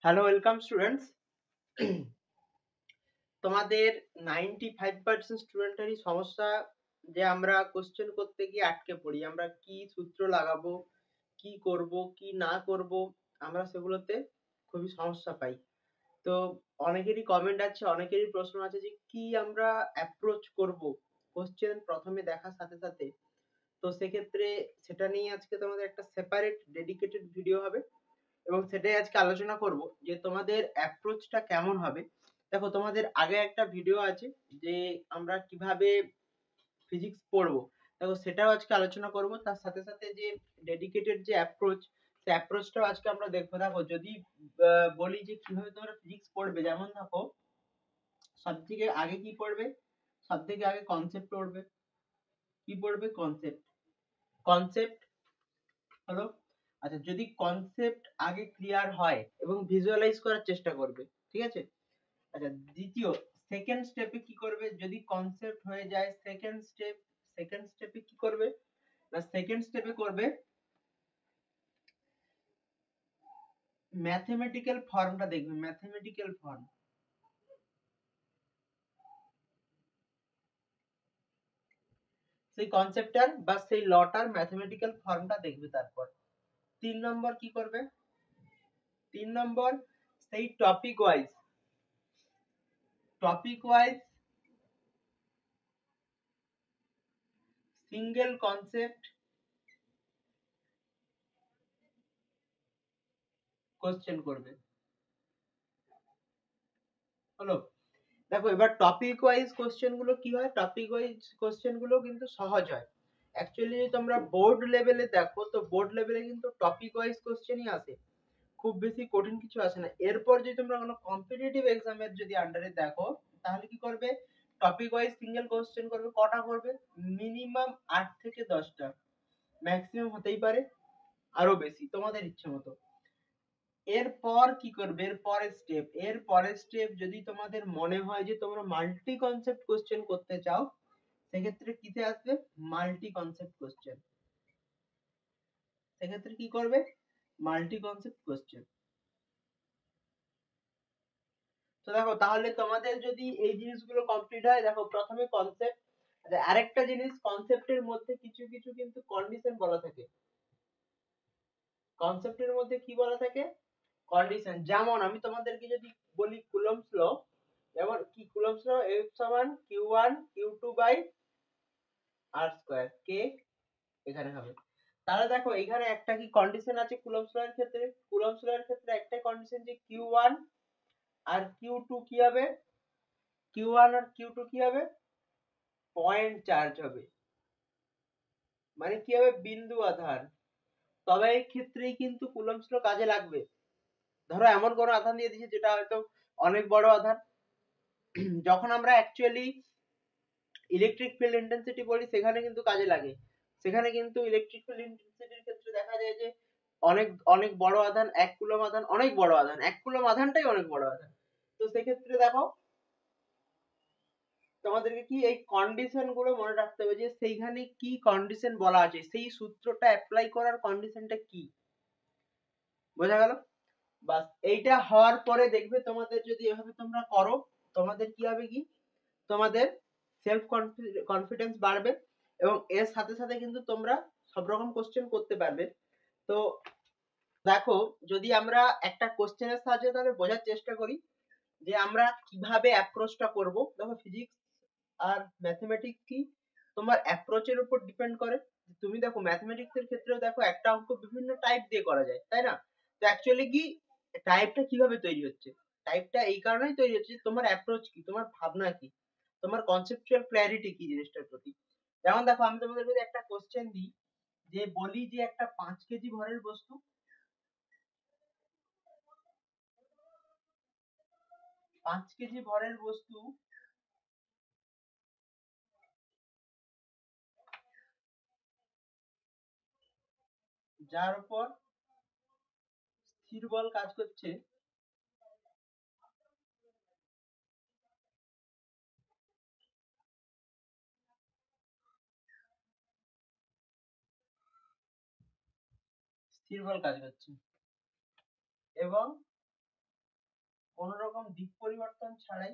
Hello, welcome students. তোমাদের 95% স্টুডেন্টেরই সমস্যা যে আমরা কোশ্চেন করতে গিয়ে আটকে পড়ি। আমরা কি সূত্র লাগাবো, কি করব, কি না করব, আমরা সেগুলোতে খুবই সমস্যা পাই। তো অনেকেরই কমেন্ট আছে, অনেকেরই প্রশ্ন আছে যে কি আমরা অ্যাপ্রোচ করব কোশ্চেন প্রথমে দেখার সাথে সাথে। তো সেক্ষেত্রে সেটা নিয়ে আজকে তোমাদের একটা সেপারেট ডেডিকেটেড ভিডিও হবে এবং সেটাই আজকে আলোচনা করব যে তোমাদের অ্যাপ্রোচটা কেমন হবে। দেখো, তোমাদের আগে একটা ভিডিও আছে যে আমরা কিভাবে ফিজিক্স পড়বো, দেখো সেটাও আজকে আলোচনা করব। তার সাথে সাথে যে ডেডিকেটেড যে অ্যাপ্রোচ, সেই অ্যাপ্রোচটাও আজকে আমরা দেখবো। দেখো, যদি বলি যে কিভাবে তোমরা ফিজিক্স পড়বে, যেমন দেখো সব থেকে আগে কি পড়বে, সব থেকে আগে কনসেপ্ট পড়বে। কি পড়বে? কনসেপ্ট। কনসেপ্ট হলো, আচ্ছা, যদি কনসেপ্ট আগে ক্লিয়ার হয় এবং ভিজুয়ালাইজ করার চেষ্টা করবে, ঠিক আছে। আচ্ছা, দ্বিতীয় সেকেন্ড স্টেপে কি করবে, যদি কনসেপ্ট হয়ে যায়, সেকেন্ড স্টেপে কি করবে না, সেকেন্ড স্টেপে করবে ম্যাথমেটিক্যাল ফর্মটা দেখবে, ম্যাথমেটিক্যাল ফর্ম, সেই কনসেপ্টটার বা সেই লটার ম্যাথমেটিক্যাল ফর্মটা দেখবে। তারপর 3 নম্বর কি করবে, 3 নম্বর সেই topic wise single concept question করবে। হলো, দেখো এবার টপিক ওয়াইজ কোশ্চেন গুলো কি হয়, টপিক ওয়াইজ কোশ্চেন গুলো কিন্তু সহজ হয়। অ্যাকচুয়ালি যদি তোমরা বোর্ড লেভেলে দেখো, তো বোর্ড লেভেলে কিন্তু টপিক ওয়াইজ কোশ্চেনই আসে, খুব বেশি কঠিন কিছু আসে না। এরপর যদি তোমরা কোনো কম্পিটিটিভ এক্সামের যদি আন্ডারে দেখো, তাহলে কি করবে, টপিক ওয়াইজ সিঙ্গেল কোশ্চেন করবে। কটা করবে? মিনিমাম 8 থেকে 10টা, ম্যাক্সিমাম হতেই পারে আরো বেশি, তোমাদের ইচ্ছে মতো। এরপর কি করবে, এর পরের স্টেপ যদি তোমাদের মনে হয় যে তোমরা মাল্টি কনসেপ্ট কোশ্চেন করতে চাও, সেক্ষেত্রে কিতে আসবে, মাল্টি কনসেপ্ট কোশ্চেন। সেক্ষেত্রে কি করবে, মাল্টি কনসেপ্ট কোশ্চেন। তো দেখো, তাহলে তোমাদের যদি এই জিনিসগুলো কমপ্লিট হয়, দেখো প্রথমে কনসেপ্ট, আরেকটা জিনিস, কনসেপ্টের মধ্যে কিছু কিছু কিন্তু কন্ডিশন বলা থাকে। কনসেপ্টের মধ্যে কি বলা থাকে, কন্ডিশন। যেমন আমি তোমাদেরকে যদি বলি কুলম্বস ল, যেমন কি কুলম্বস ল, F সমান Q1 Q2 by R square, কে এখানে হবে। তাহলে দেখো এখানে একটা কি কন্ডিশন আছে কুলম্বস ল এর ক্ষেত্রে, কুলম্বস ল এর ক্ষেত্রে একটা কন্ডিশন যে Q1 আর Q2 কি হবে, Q1 আর Q2 কি হবে, পয়েন্ট চার্জ হবে, মানে কি হবে, বিন্দু আধান। তবে এই ক্ষেত্রেই কিন্তু কুলম্বস ল কাজে লাগবে। ধরো এমন কোনো আধান দিয়ে দিয়েছে যেটা হয়তো অনেক বড় আধান, যখন আমরা অ্যাকচুয়ালি ইলেকট্রিক ফিল্ড ইন্টেন্সিটি বলি, সেখানে কিন্তু কাজে লাগে। সেখানে কিন্তু ইলেকট্রিক ফিল্ড ইন্টেন্সিটির ক্ষেত্রে দেখা যায় যে অনেক অনেক বড় আধান, 1 কুলম আধান অনেক বড় আধান, 1 কুলম আধানটাই অনেক বড় আধান। তো সেক্ষেত্রে দেখো তোমাদেরকে কি এই কন্ডিশন গুলো মনে রাখতে হবে, যে সেইখানে কি কন্ডিশন বলা আছে, সেই সূত্রটা অ্যাপ্লাই করার কন্ডিশনটা কি, বোঝা গেল? বাস, এইটা হওয়ার পরে দেখবে তোমাদের যদি এভাবে তোমরা করো, তোমাদের কি হবে, কি তোমাদের সেলফ কনফিডেন্স বাড়বে এবং এর সাথে সাথে কিন্তু তোমরা সব রকম কোশ্চেন করতে পারবে। তো দেখো, যদি আমরা একটা কোশ্চেনের সাহায্যে তাহলে বোঝার চেষ্টা করি যে আমরা কিভাবে অ্যাপ্রোচটা করব। দেখো, ফিজিক্স আর ম্যাথমেটিক্স কি, তোমার অ্যাপ্রোচের উপর ডিপেন্ড করে। তুমি দেখো ম্যাথমেটিক্স এর ক্ষেত্রেও দেখো একটা অঙ্ক বিভিন্ন টাইপ দিয়ে করা যায়, তাই না? তো অ্যাকচুয়ালি কি, টাইপটা কিভাবে তৈরি হচ্ছে, টাইপটা এই কারণেই তৈরি হচ্ছে যে তোমার অ্যাপ্রোচ কি, তোমার ভাবনা কি, তোমার কনসেপচুয়াল ক্ল্যারিটি কি জিনিসটার প্রতি। যেমন দেখো, আমি তোমাদের যদি একটা কোশ্চেন দিই, যে বলি যে একটা 5 কেজি ভরের বস্তু, 5 কেজি ভরের বস্তু যার উপর স্থির বল কাজ করছে, স্থির বল কাজ করছে এবং কোন রকম দিক পরিবর্তন ছাড়াই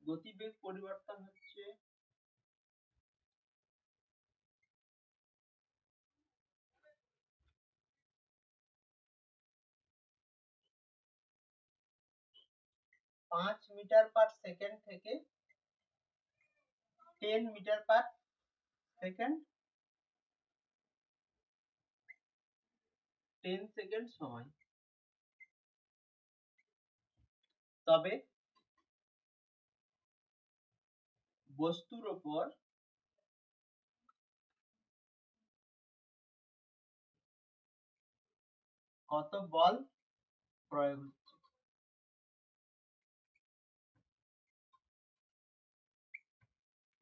গতিবেগ পরিবর্তন হচ্ছে 5 মিটার পার সেকেন্ড থেকে 10 মিটার পার সেকেন্ড 10 সেকেন্ড সময়। তবে বস্তুর উপর কত বল প্রয়োগ হচ্ছে?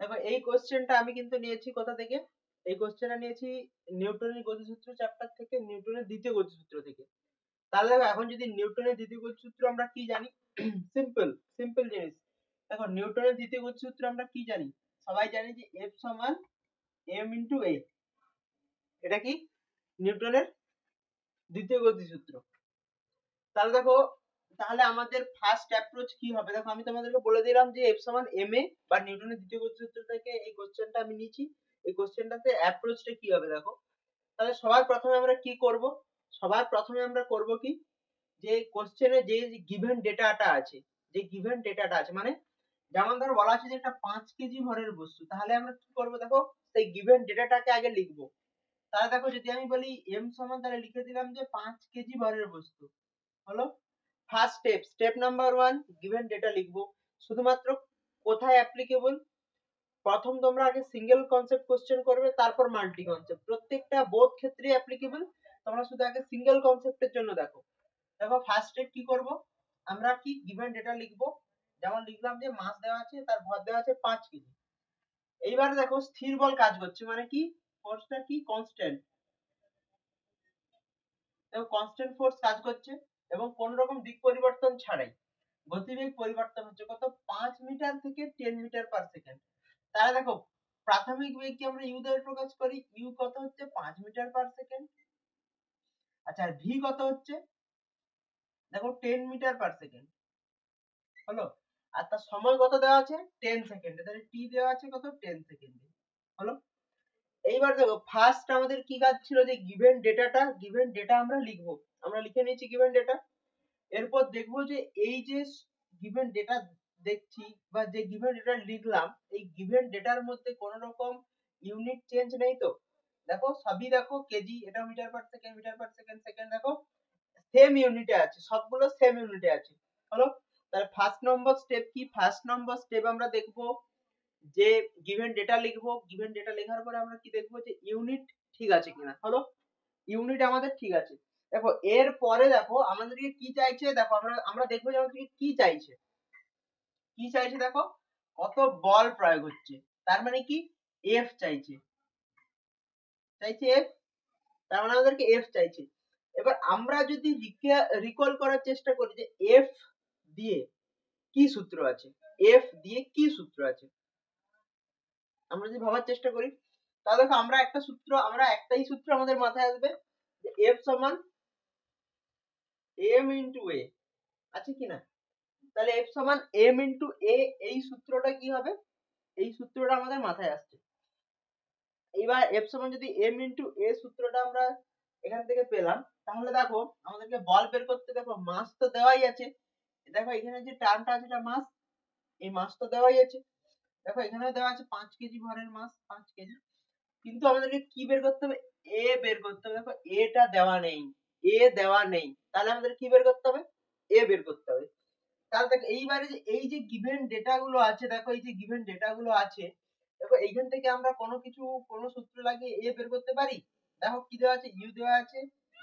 দেখো এই কোশ্চেনটা আমি কিন্তু নিয়েছি কোথা থেকে? এই কোশ্চেনটা নিয়েছি নিউটনের গতিসূত্র চ্যাপ্টার থেকে, নিউটনের দ্বিতীয় গতিসূত্র থেকে। তাহলে দেখো এখন যদি নিউটনের দ্বিতীয় গতিসূত্র আমরা কি জানি, সিম্পল সিম্পল জিনিস। দেখো নিউটনের দ্বিতীয় গতিসূত্র আমরা কি জানি? সবাই জানি যে F সমান m ইনটু a। এটা কি নিউটনের দ্বিতীয় গতিসূত্র। তাহলে দেখো, তাহলে আমাদের ফার্স্ট অ্যাপ্রোচ কি হবে? দেখো আমি তোমাদেরকে বলে দিলাম যে F সমান ma বা নিউটনের দ্বিতীয় গতিসূত্র থেকে এই কোশ্চেনটা আমি নিয়েছি। এই কোশ্চেনটাতে অ্যাপ্রোচটা কি হবে দেখো। তাহলে সবার প্রথমে আমরা কি করব? সবার প্রথমে আমরা করব কি, যে কোশ্চেনে যে গিভেন ডেটাটা আছে, যে গিভেন ডেটাটা আছে মানে যেমন ধরো বলা আছে যে একটা 5 কেজি ভরের বস্তু, তাহলে আমরা কি করব দেখো, সেই গিভেন ডেটাটাকে আগে লিখব। তাহলে দেখো যদি আমি বলি m সমান, তাহলে লিখে দিলাম যে 5 কেজি ভরের বস্তু হলো first step. Step number 1 given data লিখবো। শুধুমাত্র কোথায় অ্যাপ্লিকেবল? প্রথম তোমরা আগে সিঙ্গেল কনসেপ্ট কোশ্চেন করবে, তারপর মাল্টি কনসেপ্ট। প্রত্যেকটা বোথ ক্ষেত্রে অ্যাপ্লিকেবল। তোমরা শুধু আগে সিঙ্গেল কনসেপ্টের জন্য দেখো। দেখো ফার্স্ট স্টেপ কি করব, আমরা কি গিভেন ডেটা লিখবো। যেমন লিখলাম যে মাস দেওয়া আছে, তার ভর দেওয়া আছে 5 কেজি। এইবারে দেখো স্থির বল কাজ করছে, মানে কি ফোর্সটা কি কনস্ট্যান্ট। দেখো কনস্ট্যান্ট ফোর্স কাজ করছে এবং কোন রকম দিক পরিবর্তন ছাড়াই গতিবেগ পরিবর্তন হচ্ছে কত, 5 মিটার থেকে 10 মিটার পার সেকেন্ড। তাহলে দেখো প্রাথমিক বেগ কি আমরা ইউ দ্বারা প্রকাশ করি, ইউ কত হচ্ছে 5 মিটার পার সেকেন্ড। আচ্ছা আর ভি কত হচ্ছে, দেখো 10 মিটার পার সেকেন্ড হলো। আর তার সময় কত দেওয়া আছে 10 সেকেন্ড, তাহলে টি দেওয়া আছে কত 10 সেকেন্ড হলো। এইবার দেখো ফার্স্ট আমাদের কি কাজ ছিল, যে গিভেন ডেটা আমরা লিখবো। আমরা লিখে নিয়েছি গিভেন ডেটা। এরপর দেখবো যে এই যে গিভেন ডেটা দেখছি বা যে গিভেন ডেটা লিখলাম, এই গিভেন ডেটার মধ্যে কোন রকম ইউনিট চেঞ্জ নেই তো। দেখো সবই দেখো কেজি, এটা metre per second, metre per second, second দেখো সেম ইউনিটে আছে, সবগুলো সেম ইউনিটে আছে হলো। তাহলে ফার্স্ট নম্বর স্টেপ কি, ফার্স্ট নম্বর স্টেপ আমরা দেখবো যে গিভেন ডেটা লিখবো। গিভেন ডেটা লেখার পরে আমরা কি দেখবো, যে ইউনিট ঠিক আছে কিনা হলো। ইউনিট আমাদের ঠিক আছে। দেখো এর পরে দেখো আমাদেরকে কি চাইছে, দেখো আমরা দেখবো যে আমাদেরকে কি চাইছে। কি চাইছে দেখো, কত বল প্রয়োগ হচ্ছে, তার মানে কি এফ চাইছে, চাইছে এফ, তার মানে আমাদেরকে এফ চাইছে। এবার আমরা যদি রিকল করার চেষ্টা করি যে এফ দিয়ে কি সূত্র আছে, এফ দিয়ে কি সূত্র আছে, আমরা যদি ভাবার চেষ্টা করি, তাহলে দেখো আমরা একটাই সূত্র আমাদের মাথায় আসবে, যে এফ সমান এম ইন্টু এ, আছে কিনা। তাহলে এফ সমান এম ইন্টু এ, এই সূত্রটা কি হবে, এই সূত্রটা আমাদের মাথায় আসছে। এবার এফ সমান যদি এম ইন্টু এ সূত্রটা আমরা এখান থেকে পেলাম, তাহলে দেখো আমাদেরকে বল বের করতে, দেখো মাস তো দেওয়াই আছে, দেখো এখানে যে টার্মটা আছে এটা মাস, এই মাস তো দেওয়াই আছে। দেখো এখানে দেওয়া আছে 5 কেজি ভরের মাস, 5 কেজি। কিন্তু আমাদেরকে কি বের করতে হবে, এ বের করতে হবে। দেখো এটা দেওয়া নেই, এ দেওয়া নেই, তাহলে আমাদের কি বের করতে হবে, এ বের করতে হবে। তাহলে দেখো এইবারে যে এই যে গিভেন ডেটা গুলো আছে, দেখো এই যে গিভেন ডেটা গুলো আছে, দেখো এইখান থেকে আমরা কোনো সূত্র লাগিয়ে এ বের করতে পারি। দেখো কি দেওয়া আছে, ইউ দেওয়া আছে,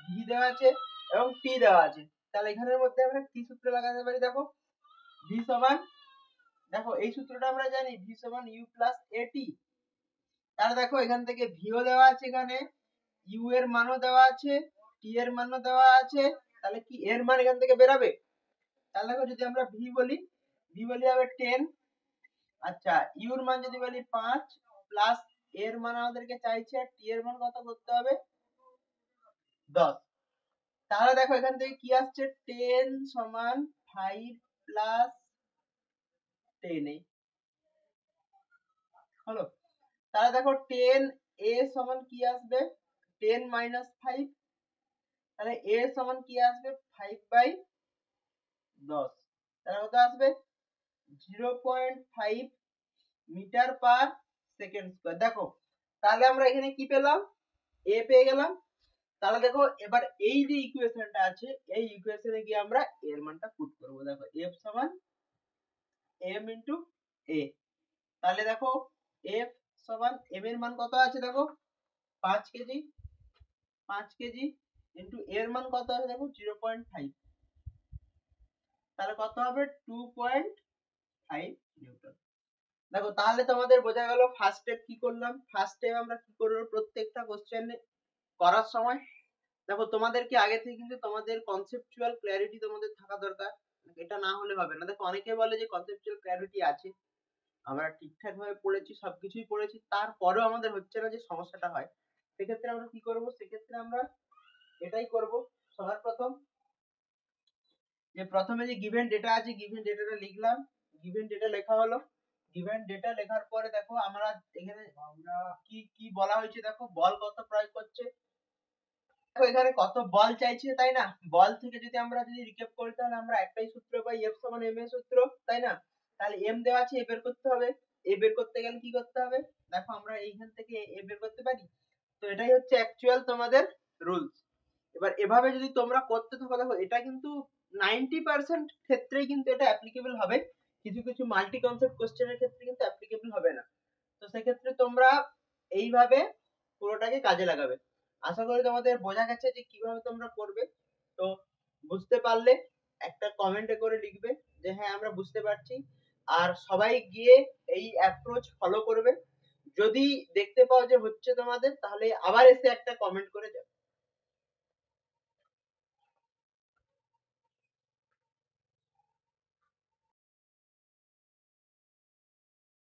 ভি দেওয়া আছে এবং টি দেওয়া আছে। তাহলে এখানের মধ্যে আমরা কি সূত্র লাগাতে পারি, দেখো ভি সমান, দেখো এই সূত্রটা আমরা জানি, ভি সমান ইউ প্লাস এটি। তাহলে দেখো এখান থেকে ভিও দেওয়া আছে, এখানে ইউ এর মানও দেওয়া আছে, টি এর মানও দেওয়া আছে তাহলে কি এর মান এখান থেকে বেরাবে? তাহলে দেখো যদি আমরা ভি বলি হবে 10, আচ্ছা ইউর মান যদি বলি 5 প্লাস এর মান আমাদেরকে চাইছে আর টি এর মান কত করতে হবে 10। তাহলে দেখো এখান থেকে কি আসছে 10 সমান 5 প্লাস 10 এই হলো। তাহলে দেখো 10 এ সমান কি আসবে 10 মাইনাস 5, তাহলে এ সমান কি আসবে 5/10, তাহলে কত আসবে 0.5 মিটার পার সেকেন্ড স্কয়ার। দেখো তাহলে আমরা এখানে কি পেলাম এ পেয়ে গেলাম। তাহলে দেখো এবার এই যে ইকুয়েশনটা আছে এই ইকুয়েশনে গিয়ে আমরা এর মানটা পুট করব। দেখো f সমান m ইনটু a, তাহলে দেখো f সমান m এর মান কত আছে দেখো 5 কেজি, 5 কেজি ইনটু এর মান কত আছে দেখো 0.5, তাহলে কত হবে 2.5 নিউটন। দেখো তাহলে তোমাদের বোঝা গেল ফার্স্ট স্টেপ কি করলাম। ফার্স্ট স্টেপ আমরা কি করব প্রত্যেকটা কোশ্চেন করার সময় দেখো তোমাদেরকে আগে থেকে কিন্তু তোমাদের কনসেপচুয়াল ক্ল্যারিটি তোমাদের থাকা দরকার, এটা না হলে হবে না। দেখো অনেকে বলে যে কনসেপচুয়াল ক্ল্যারিটি আছে, আমরা ঠিকঠাক ভাবে পড়েছি সবকিছুই পড়েছি তারপরেও আমাদের হচ্ছে না, যে সমস্যাটা হয় সেক্ষেত্রে আমরা কি করব, সেক্ষেত্রে আমরা এটাই করব সবার প্রথম যে প্রথমে যে গিভেন ডেটা আছে গিভেন ডেটাটা লিখলাম, গিভেন ডেটা লেখা হলো। গিভেন ডেটা লেখার পরে দেখো আমরা এখানে আমরা কি কি বলা হয়েছে দেখো বল কত প্রয়োগ করছে, দেখো এখানে কত বল চাইছে তাই না, বল থেকে যদি আমরা রিক্যাপ করি তাহলে আমরা একটাই সূত্র পাই F সমান m এর সূত্র, তাই না। তাহলে m দেওয়া আছে a বের করতে হবে, a বের করতে গেলে কি করতে হবে দেখো আমরা এইখান থেকে a বের করতে পারি। তো এটাই হচ্ছে অ্যাকচুয়াল তোমাদের রুলস। এবার এভাবে যদি তোমরা করতে থাকো দেখো এটা কিন্তু 90% ক্ষেত্রেই কিন্তু এটা অ্যাপ্লিকেবল হবে, কিছু কিছু মাল্টি কনসেপ্ট কোশ্চেনের ক্ষেত্রে কিন্তু অ্যাপ্লিকেবল হবে না। তো সেক্ষেত্রে তোমরা এইভাবে পুরোটাকে কাজে লাগাবে। আশা করি তোমাদের বোঝা গেছে যে কিভাবে তোমরা করবে। তো বুঝতে পারলে একটা কমেন্টে করে লিখবে যে হ্যাঁ আমরা বুঝতে পারছি, আর সবাই গিয়ে এই অ্যাপ্রোচ ফলো করবে। যদি দেখতে পাও যে হচ্ছে তোমাদের তাহলে আবার এসে একটা কমেন্ট করে